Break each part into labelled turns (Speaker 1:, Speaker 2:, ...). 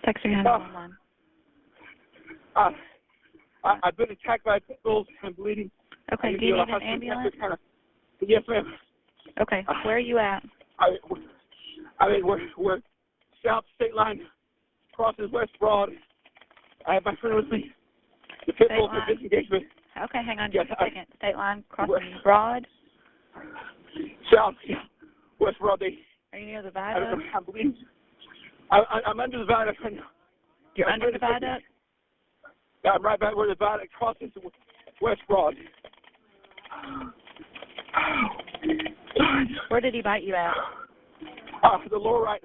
Speaker 1: Texarkana
Speaker 2: Uh,
Speaker 1: 911.
Speaker 2: I've been attacked by pit bulls. I'm bleeding.
Speaker 1: Okay, do you need an ambulance?
Speaker 2: Yes, ma'am.
Speaker 1: Okay, where are you at?
Speaker 2: We're south state line, crosses West Broad. I have my friend with me. The pit bulls are disengagement.
Speaker 1: Okay, hang on just a second. State line, crossing Broad?
Speaker 2: South, West Broad.
Speaker 1: Are you near the viaduct?
Speaker 2: I'm bleeding. I'm under the viaduct right now.
Speaker 1: You're under the viaduct?
Speaker 2: I'm right back where the viaduct crosses West Broad.
Speaker 1: Where did he bite you at?
Speaker 2: The lower right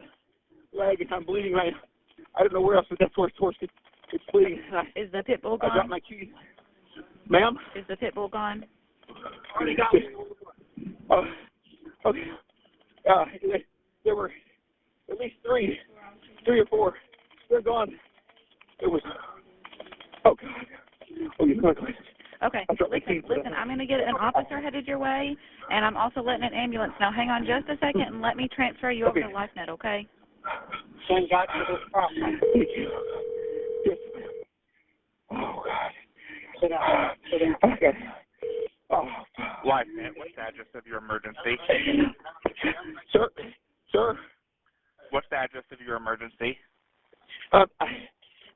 Speaker 2: leg, and I'm bleeding right now. I don't know where else, but that's where it's bleeding.
Speaker 1: Is the pit bull gone?
Speaker 2: I dropped my keys. Ma'am?
Speaker 1: Is the pit bull gone?
Speaker 2: Already got it. Okay. There were at least three or four. They're gone. It was. Oh God. Oh, you're going.
Speaker 1: Okay. Listen. I'm going to get an officer headed your way, and I'm also letting an ambulance know. Hang on just a second, and let me transfer you over to LifeNet. Okay?
Speaker 2: Send God to this problem. Thank you. Yes. Oh God. Sit down. Okay. Oh.
Speaker 3: LifeNet, what's the address of your emergency?
Speaker 2: Sir?
Speaker 3: What's the address of your emergency?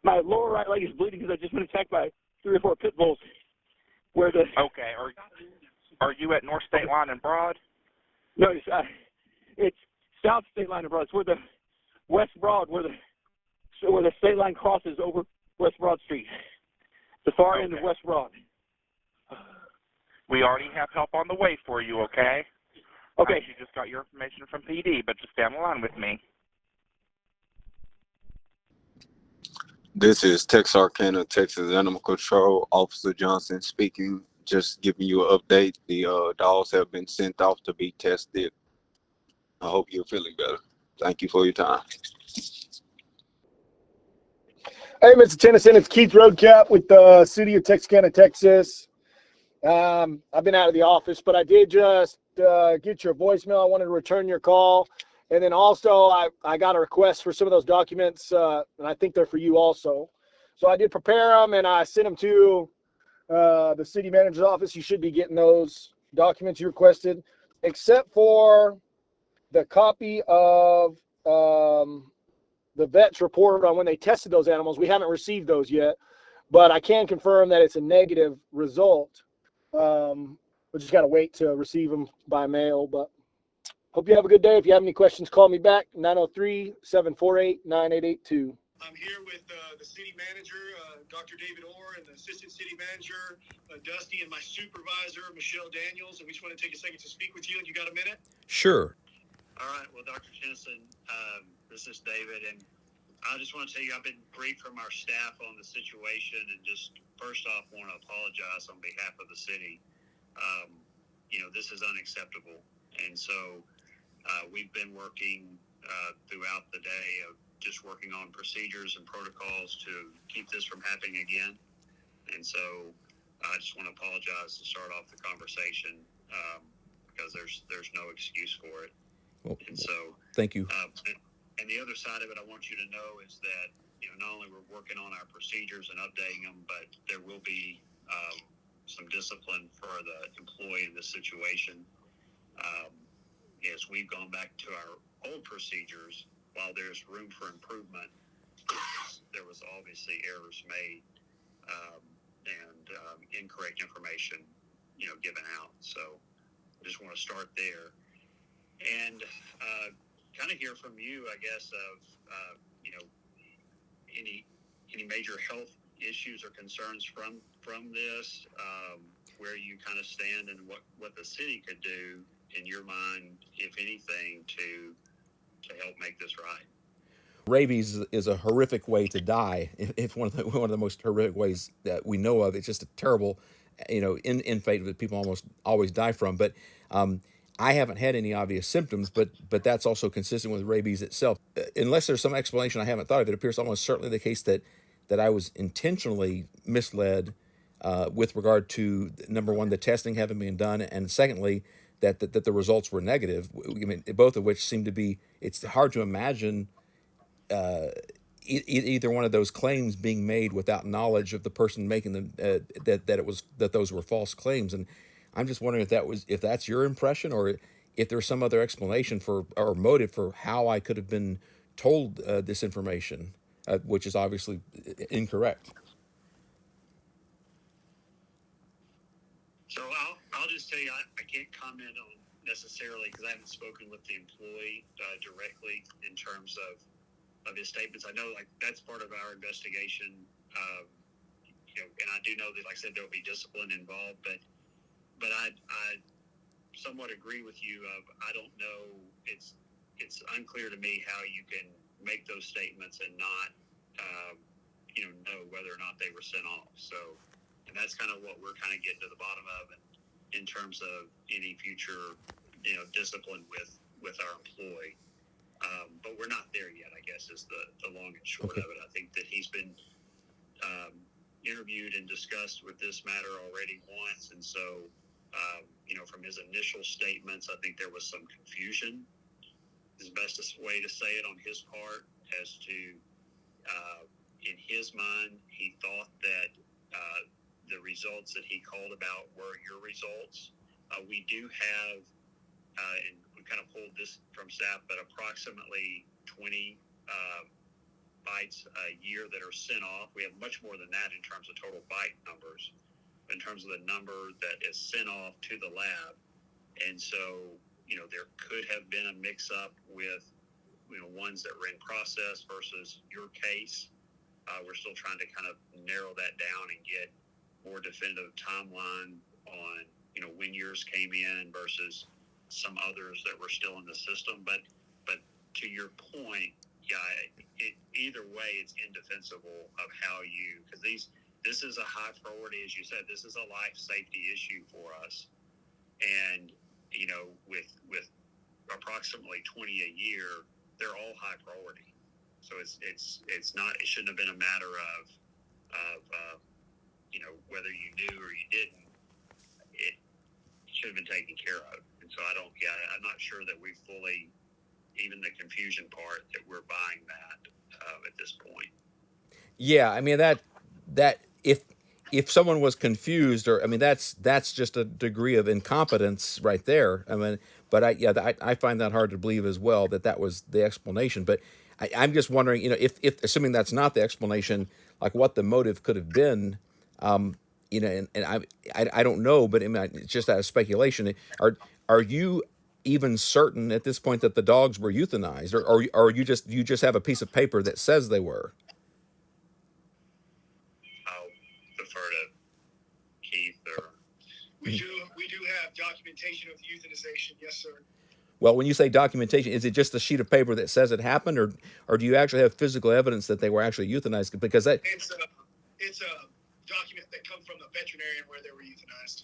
Speaker 2: My lower right leg is bleeding because I've just been attacked by 3 or 4 pit bulls.
Speaker 3: Okay, are you at North State Line and Broad?
Speaker 2: No, it's South State Line and Broad. It's where the West Broad, where the state line crosses over West Broad Street. The far end of West Broad.
Speaker 3: We already have help on the way for you, okay?
Speaker 2: Okay.
Speaker 3: You just got your information from PD, but just stay on the line with me.
Speaker 4: This is Texarkana, Texas Animal Control, Officer Johnson speaking. Just giving you an update. The dogs have been sent off to be tested. I hope you're feeling better. Thank you for your time.
Speaker 5: Hey, Mr. Tennison, it's Keith Roadcap with the City of Texarkana, Texas. I've been out of the office, but I did just get your voicemail. I wanted to return your call. And then also, I got a request for some of those documents, and I think they're for you also. So I did prepare them, and I sent them to the city manager's office. You should be getting those documents you requested, except for the copy of the vet's report on when they tested those animals. We haven't received those yet, but I can confirm that it's a negative result. We just got to wait to receive them by mail, but hope you have a good day. If you have any questions, call me back, 903-748-9882.
Speaker 6: I'm here with the city manager, Dr. David Orr, and the assistant city manager, Dusty, and my supervisor, Michelle Daniels, and we just want to take a second to speak with you. And you got a minute?
Speaker 7: Sure.
Speaker 6: All right. Well, Dr. Tennison, this is David, and I just want to tell you I've been briefed from our staff on the situation, and just first off want to apologize on behalf of the city. This is unacceptable, and so we've been working throughout the day of just working on procedures and protocols to keep this from happening again. And so I just want to apologize to start off the conversation because there's no excuse for it.
Speaker 7: Well,
Speaker 6: and so
Speaker 7: thank you.
Speaker 6: And the other side of it I want you to know is that not only we're working on our procedures and updating them, but there will be some discipline for the employee in this situation. As we've gone back to our old procedures, while there's room for improvement, there was obviously errors made and incorrect information, given out. So I just want to start there and kind of hear from you, I guess, of any major health issues or concerns from this, where you kind of stand and what the city could do in your mind, if anything, to help make this right.
Speaker 7: Rabies is a horrific way to die. If one of the most horrific ways that we know of. It's just a terrible, fate that people almost always die from. But I haven't had any obvious symptoms, but that's also consistent with rabies itself. Unless there's some explanation I haven't thought of, it appears almost certainly the case that I was intentionally misled with regard to, number one, the testing having been done, and secondly, that the results were negative. I mean, both of which seem to be. It's hard to imagine either one of those claims being made without knowledge of the person making them, that those were false claims. And I'm just wondering if that's your impression, or if there's some other explanation for or motive for how I could have been told this information, which is obviously incorrect.
Speaker 6: So I'll just tell you, I can't comment on necessarily because I haven't spoken with the employee directly in terms of his statements. I know like that's part of our investigation, and I do know that, like I said, there'll be discipline involved, but I somewhat agree with you. I don't know. It's unclear to me how you can make those statements and not know whether or not they were sent off. So. And that's kind of what we're kind of getting to the bottom of in terms of any future, discipline with our employee. But we're not there yet, I guess, is the long and short of it. I think that he's been interviewed and discussed with this matter already once. And so, from his initial statements, I think there was some confusion, is the best way to say it on his part, as to, in his mind, he thought that the results that he called about were your results. We do have, and we kind of pulled this from staff, but approximately 20 bites a year that are sent off. We have much more than that in terms of total bite numbers, in terms of the number that is sent off to the lab. And so, there could have been a mix-up with, ones that were in process versus your case. We're still trying to kind of narrow that down and get more definitive timeline on, when yours came in versus some others that were still in the system. But to your point, either way, it's indefensible of how because this is a high priority, as you said. This is a life safety issue for us, and with approximately 20 a year, they're all high priority. So it's not. It shouldn't have been a matter of whether you knew or you didn't. It should have been taken care of. And so I'm not sure that we fully, even the confusion part, that we're buying that at this point.
Speaker 7: Yeah, I mean that if someone was confused, or that's just a degree of incompetence right there. I mean, but I find that hard to believe as well, that was the explanation. But I'm just wondering, if assuming that's not the explanation, like what the motive could have been. And I don't know, but it's just out of speculation. Are you even certain at this point that the dogs were euthanized, or you just have a piece of paper that says they were?
Speaker 6: I'll defer to Keith.
Speaker 5: We do have documentation of the euthanization, yes, sir.
Speaker 7: Well, when you say documentation, is it just a sheet of paper that says it happened, or do you actually have physical evidence that they were actually euthanized? Because
Speaker 5: it's a document that comes from the veterinarian where they were euthanized.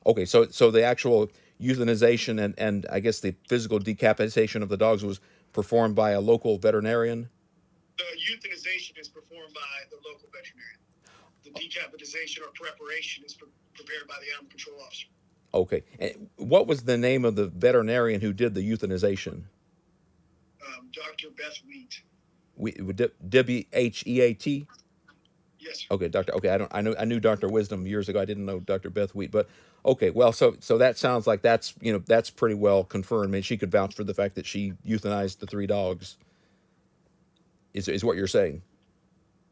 Speaker 7: Okay, so the actual euthanization and I guess the physical decapitation of the dogs was performed by a local veterinarian?
Speaker 5: The euthanization is performed by the local veterinarian. The decapitation or preparation is prepared by the animal control officer.
Speaker 7: Okay. And what was the name of the veterinarian who did the euthanization?
Speaker 5: Dr. Beth Wheat.
Speaker 7: WHEAT?
Speaker 5: Yes, sir.
Speaker 7: Okay, doctor. Okay, I knew Dr. Wisdom years ago. I didn't know Dr. Beth Wheat, but okay. Well, so that sounds like that's pretty well confirmed. I mean, she could vouch for the fact that she euthanized the 3 dogs. Is what you're saying?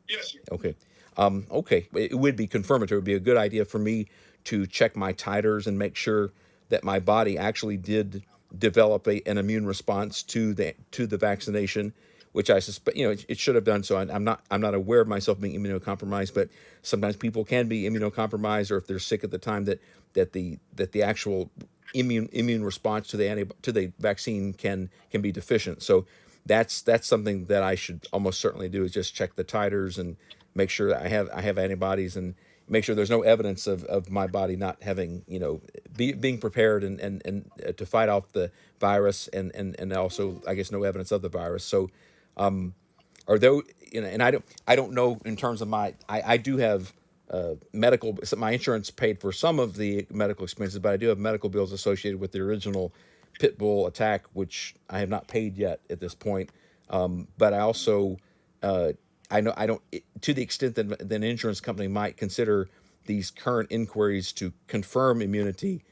Speaker 5: Yes, sir.
Speaker 7: Okay. Okay. It would be confirmatory. It would be a good idea for me to check my titers and make sure that my body actually did develop an immune response to the vaccination, which I suspect it should have done. So I'm not aware of myself being immunocompromised, but sometimes people can be immunocompromised, or if they're sick at the time that the actual immune response to the vaccine can be deficient. So that's something that I should almost certainly do, is just check the titers and make sure that I have antibodies, and make sure there's no evidence of my body not having, being prepared and to fight off the virus, and also, I guess, no evidence of the virus. So, are those, and I don't know in terms of I do have medical, my insurance paid for some of the medical expenses, but I do have medical bills associated with the original pitbull attack, which I have not paid yet at this point. But I also I know I don't to the extent that an insurance company might consider these current inquiries to confirm immunity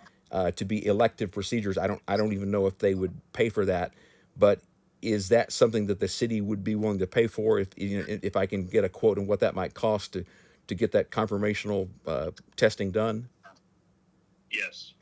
Speaker 7: to be elective procedures. I don't even know if they would pay for that, but is that something that the city would be willing to pay for if I can get a quote on what that might cost to get that confirmational testing done?
Speaker 6: Yes.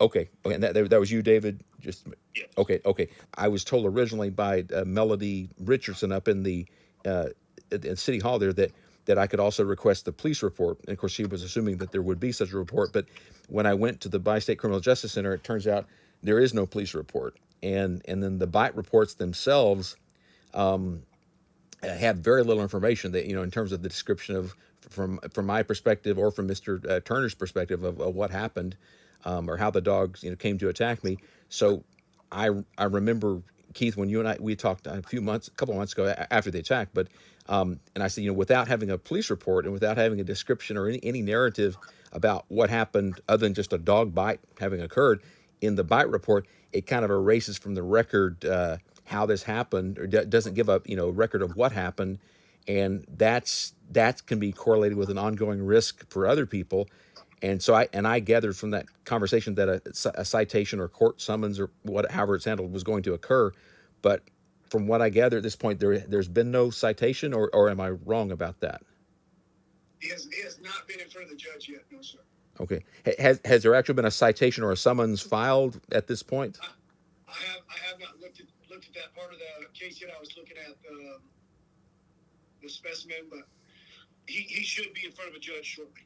Speaker 7: Okay, and that was you, David. Just
Speaker 6: Yes.
Speaker 7: okay. I was told originally by Melody Richardson up in the at City Hall there that I could also request the police report. And of course, she was assuming that there would be such a report. But when I went to the Bi-State Criminal Justice Center, it turns out there is no police report. And then the bite reports themselves have very little information that in terms of the description of from my perspective or from Mr. Turner's perspective of what happened or how the dogs came to attack me. So I remember, Keith, when you and we talked a couple of months ago after the attack, but and I said, without having a police report and without having a description or any narrative about what happened other than just a dog bite having occurred in the bite report, it kind of erases from the record how this happened, or doesn't give a record of what happened, and that can be correlated with an ongoing risk for other people. And so I gathered from that conversation that a citation or court summons or however it's handled was going to occur, but from what I gather at this point, there's been no citation, or am I wrong about that?
Speaker 5: He has not been in front of the judge yet, no, sir.
Speaker 7: Okay. Has there actually been a citation or a summons filed at this point?
Speaker 5: I have not looked at that part of the case yet. I was looking at the specimen, but he should be in front of a judge shortly.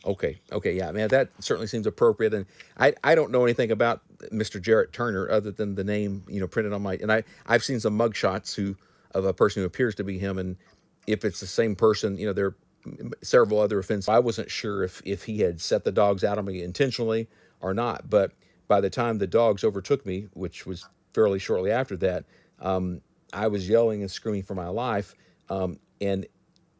Speaker 7: Okay, yeah, man, that certainly seems appropriate. And I don't know anything about Mr. Jarrett Turner other than the name, printed on and I've seen some mugshots of a person who appears to be him, and if it's the same person, there are several other offenses. I wasn't sure if he had set the dogs out on me intentionally or not, but by the time the dogs overtook me, which was fairly shortly after that, I was yelling and screaming for my life, and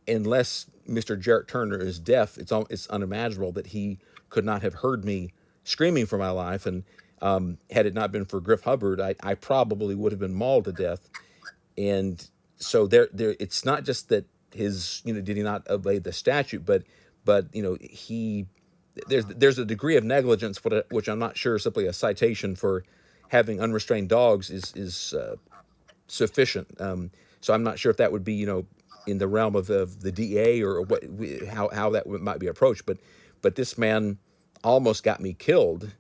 Speaker 7: unless Mr. Jarrett Turner is deaf, it's unimaginable that he could not have heard me screaming for my life. And had it not been for Griff Hubbard, I probably would have been mauled to death. And so there, it's not just that did he not obey the statute, but there's a degree of negligence, which I'm not sure simply a citation for having unrestrained dogs is sufficient. So I'm not sure if that would be in the realm of the DA or how that might be approached. But this man almost got me killed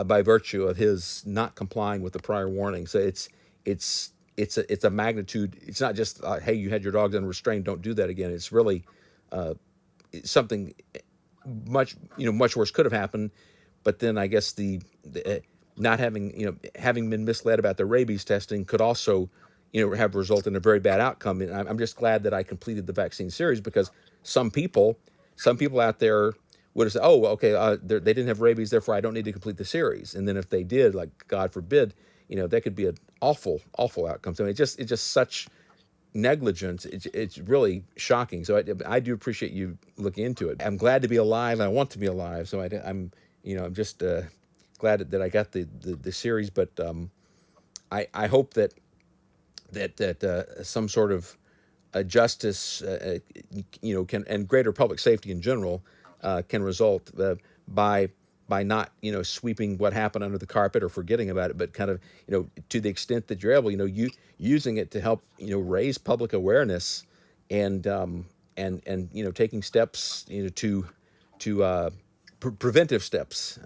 Speaker 7: by virtue of his not complying with the prior warning. So it's a magnitude. It's not just hey, you had your dogs unrestrained, don't do that again. It's really something much worse could have happened. But then I guess the not having been misled about the rabies testing could also have resulted in a very bad outcome. And I'm just glad that I completed the vaccine series, because some people out there would have said, oh, okay, they didn't have rabies, therefore I don't need to complete the series. And then if they did, like God forbid, that could be an awful outcome. So it's just such negligence. It's really shocking. So I do appreciate you looking into it. I'm glad to be alive. I want to be alive. So I'm just glad that I got the series. But I hope that some sort of justice, can, and greater public safety in general, can result by not sweeping what happened under the carpet or forgetting about it, but kind of to the extent that you're able, using it to help raise public awareness and taking steps to preventive steps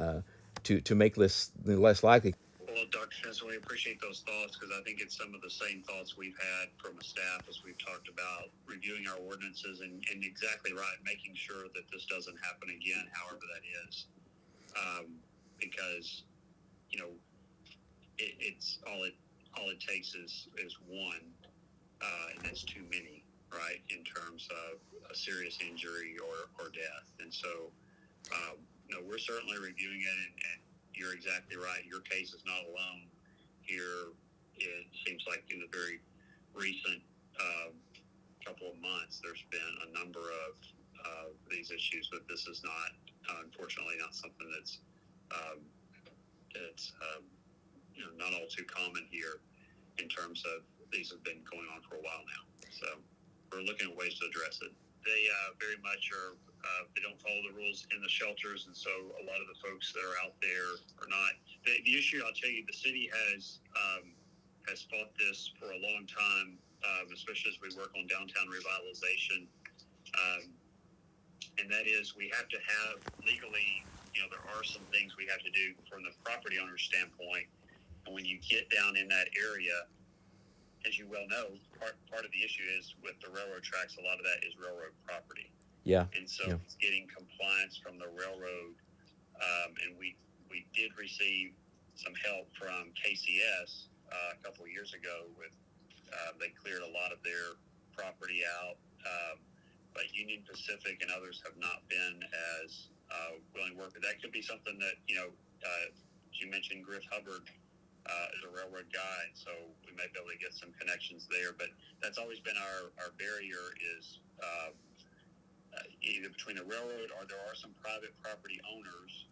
Speaker 7: to make this less likely.
Speaker 6: Well, Dr. Tennison, we appreciate those thoughts, because I think it's some of the same thoughts we've had from a staff as we've talked about reviewing our ordinances and exactly right, making sure that this doesn't happen again, however that is. Because, it's all it takes is one, and that's too many, right, in terms of a serious injury or death. And so, we're certainly reviewing it, and you're exactly right. Your case is not alone here. It seems like in the very recent couple of months, there's been a number of these issues, but this is not, unfortunately, not something that's not all too common here in terms of these have been going on for a while now. So we're looking at ways to address it. They very much are. They don't follow the rules in the shelters, and so a lot of the folks that are out there are not. The issue, I'll tell you, the city has fought this for a long time, especially as we work on downtown revitalization. And that is, we have to have legally, there are some things we have to do from the property owner's standpoint. And when you get down in that area, as you well know, part of the issue is with the railroad tracks, a lot of that is railroad property.
Speaker 7: Yeah.
Speaker 6: And so it's getting compliance from the railroad. And we did receive some help from KCS a couple of years ago with, they cleared a lot of their property out. But Union Pacific and others have not been as willing to work. But that could be something that, as you mentioned, Griff Hubbard is a railroad guy, so we may be able to get some connections there. But that's always been our barrier is either between the railroad or there are some private property owners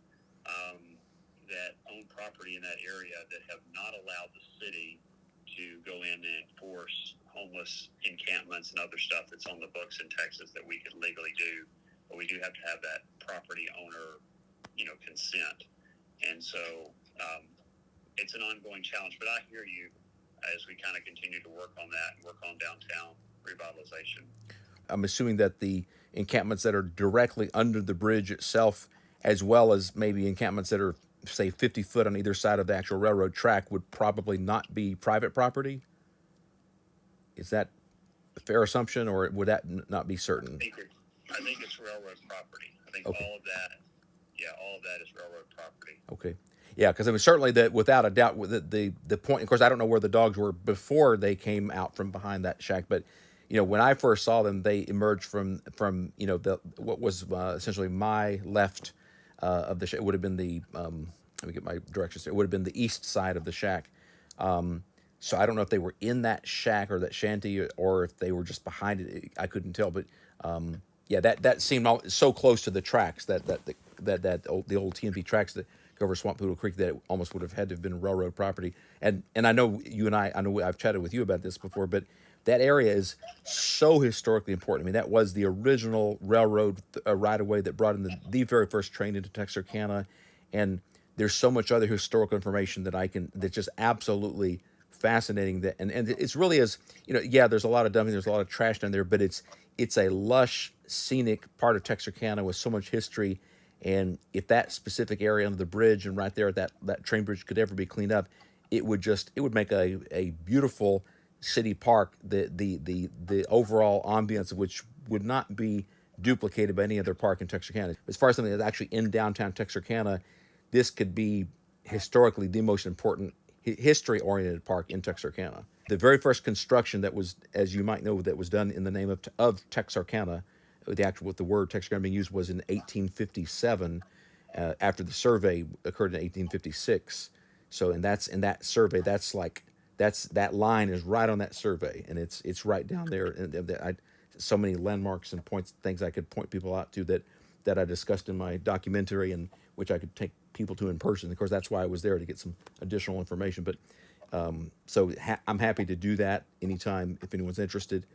Speaker 6: that own property in that area that have not allowed the city to go in and enforce homeless encampments and other stuff that's on the books in Texas that we could legally do, but we do have to have that property owner, consent. And so it's an ongoing challenge, but I hear you as we kind of continue to work on that and work on downtown revitalization.
Speaker 7: I'm assuming that the encampments that are directly under the bridge itself, as well as maybe encampments that are, say, 50 foot on either side of the actual railroad track, would probably not be private property? Is that a fair assumption, or would that not be certain?
Speaker 6: I think it's railroad property. I think
Speaker 7: Okay.
Speaker 6: all of that is railroad property.
Speaker 7: Okay. Yeah, because I mean, certainly that, without a doubt, the point. Of course, I don't know where the dogs were before they came out from behind that shack, but when I first saw them, they emerged from what was essentially my left of the shack. It would have been the let me get my directions. It would have been the east side of the shack. So I don't know if they were in that shack or that shanty, or if they were just behind it. I couldn't tell, but that seemed so close to the tracks the old TNT tracks that go over Swamp Poodle Creek that it almost would have had to have been railroad property. And I know you and I know I've chatted with you about this before, but that area is so historically important. I mean, that was the original railroad right-of-way that brought in the very first train into Texarkana, and there's so much other historical information that's just absolutely fascinating. That and it's really is there's a lot of dumping, there's a lot of trash down there, but it's a lush, scenic part of Texarkana with so much history. And if that specific area under the bridge and right there at that train bridge could ever be cleaned up, it would make a beautiful city park. The overall ambience of which would not be duplicated by any other park in Texarkana. As far as something that's actually in downtown Texarkana, this could be historically the most important history-oriented park in Texarkana. The very first construction that was, as you might know, that was done in the name of Texarkana, with the word Texarkana being used, was in 1857, after the survey occurred in 1856. So, and that's in that survey. That line is right on that survey, and it's right down there. And so many landmarks and things I could point people out to that I discussed in my documentary, and which I could take people to in person. Of course, that's why I was there, to get some additional information. But I'm happy to do that anytime if anyone's interested.